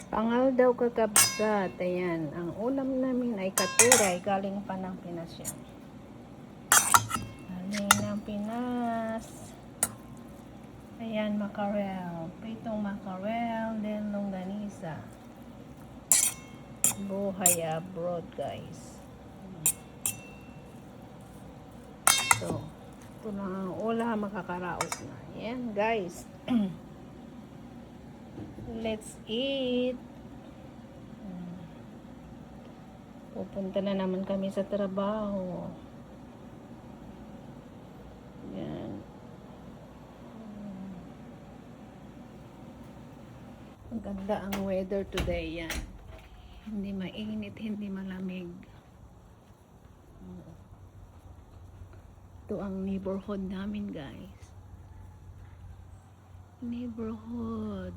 Pangal daw kakabsat. Ayan. Ang ulam namin ay katuray. Galing pa ng Pinas yan. Galing ng Pinas. Ayan, mackerel. Pritong mackerel. Then, longganisa. Buhay abroad, guys. So, ito na ang ulam. Makakaraos na. Ayan, guys. Let's eat. Pupunta na naman kami sa trabaho. Yan. Maganda ang weather today. Yan. Hindi mainit, hindi malamig. Ito ang neighborhood namin, guys. Neighborhood.